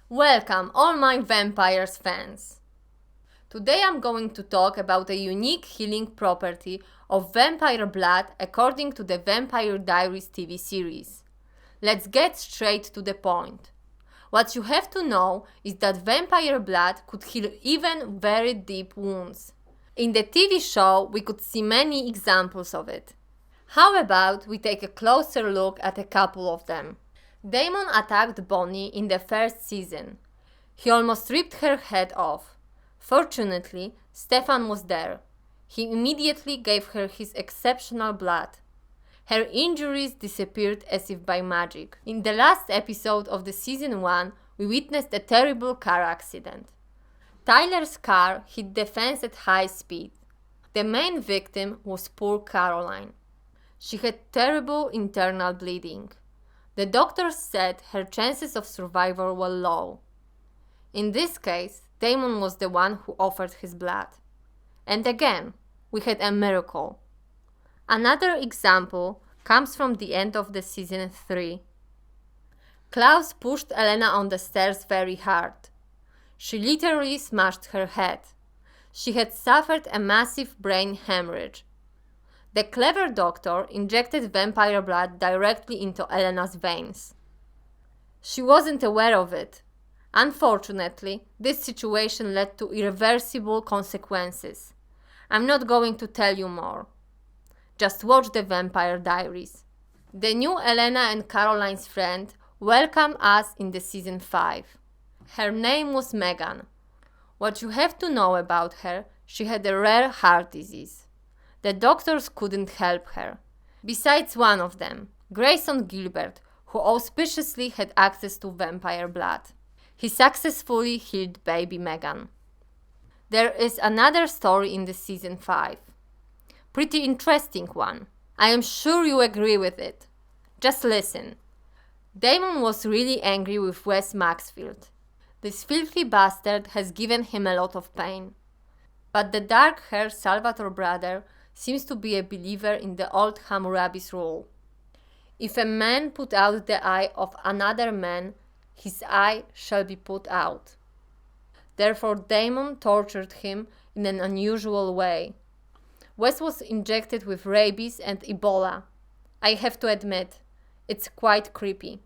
Welcome, all my vampires fans! Today I'm going to talk about a unique healing property of vampire blood according to the Vampire Diaries TV series. Let's get straight to the point. What you have to know is that vampire blood could heal even very deep wounds. In the TV show, we could see many examples of it. How about we take a closer look at a couple of them? Damon attacked Bonnie in the first season. He almost ripped her head off. Fortunately, Stefan was there. He immediately gave her his exceptional blood. Her injuries disappeared as if by magic. In the last episode of the season 1, we witnessed a terrible car accident. Tyler's car hit the fence at high speed. The main victim was poor Caroline. She had terrible internal bleeding. The doctors said her chances of survival were low. In this case, Damon was the one who offered his blood. And again, we had a miracle. Another example comes from the end of the season 3. Klaus pushed Elena on the stairs very hard. She literally smashed her head. She had suffered a massive brain hemorrhage. The clever doctor injected vampire blood directly into Elena's veins. She wasn't aware of it. Unfortunately, this situation led to irreversible consequences. I'm not going to tell you more. Just watch the Vampire Diaries. The new Elena and Caroline's friend welcomed us in the season 5. Her name was Megan. What you have to know about her, she had a rare heart disease. The doctors couldn't help her. Besides one of them, Grayson Gilbert, who auspiciously had access to vampire blood. He successfully healed baby Megan. There is another story in the season 5. Pretty interesting one. I am sure you agree with it. Just listen. Damon was really angry with Wes Maxfield. This filthy bastard has given him a lot of pain. But the dark-haired Salvatore brother seems to be a believer in the old Hammurabi's rule. If a man put out the eye of another man, his eye shall be put out. Therefore Damon tortured him in an unusual way. Wes was injected with rabies and Ebola. I have to admit, it's quite creepy.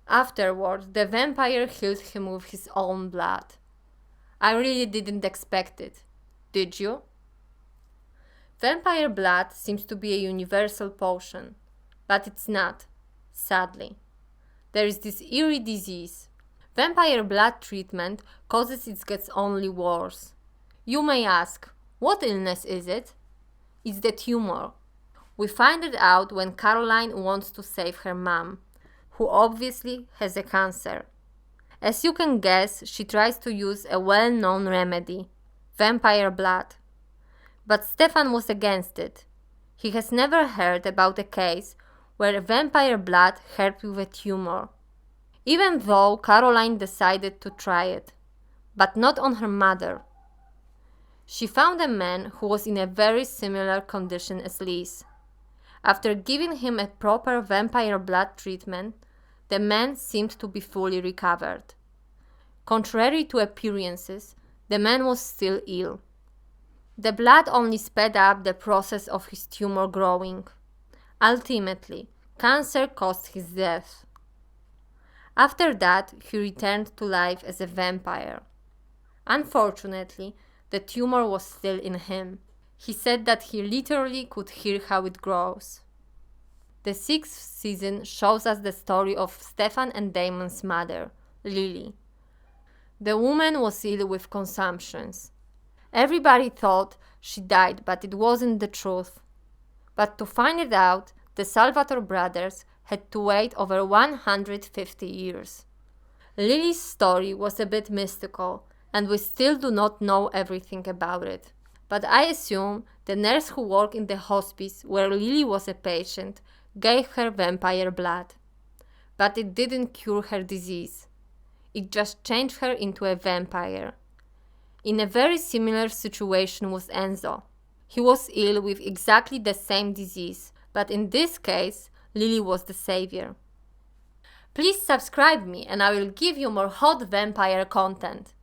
Afterward, the vampire healed him with his own blood. I really didn't expect it. Did you? Vampire blood seems to be a universal potion, but it's not, sadly. There is this eerie disease. Vampire blood treatment causes it gets only worse. You may ask, what illness is it? It's the tumor. We find it out when Caroline wants to save her mom, who obviously has a cancer. As you can guess, she tries to use a well-known remedy, vampire blood. But Stefan was against it. He has never heard about a case where vampire blood helped with a tumor. Even though Caroline decided to try it, but not on her mother. She found a man who was in a very similar condition as Liz. After giving him a proper vampire blood treatment, the man seemed to be fully recovered. Contrary to appearances, the man was still ill. The blood only sped up the process of his tumor growing. Ultimately, cancer caused his death. After that, he returned to life as a vampire. Unfortunately, the tumor was still in him. He said that he literally could hear how it grows. The 6th season shows us the story of Stefan and Damon's mother, Lily. The woman was ill with consumptions. Everybody thought she died, but it wasn't the truth. But to find it out, the Salvatore brothers had to wait over 150 years. Lily's story was a bit mystical, and we still do not know everything about it. But I assume the nurse who worked in the hospice where Lily was a patient gave her vampire blood. But it didn't cure her disease. It just changed her into a vampire. In a very similar situation was Enzo. He was ill with exactly the same disease, but in this case, Lily was the savior. Please subscribe me and I will give you more hot vampire content.